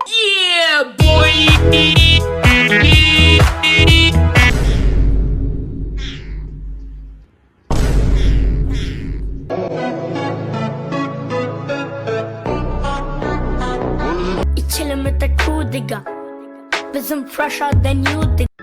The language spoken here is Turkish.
Yeah, boy. You chillin' with the crew, digga. Biz fresher than you, digga.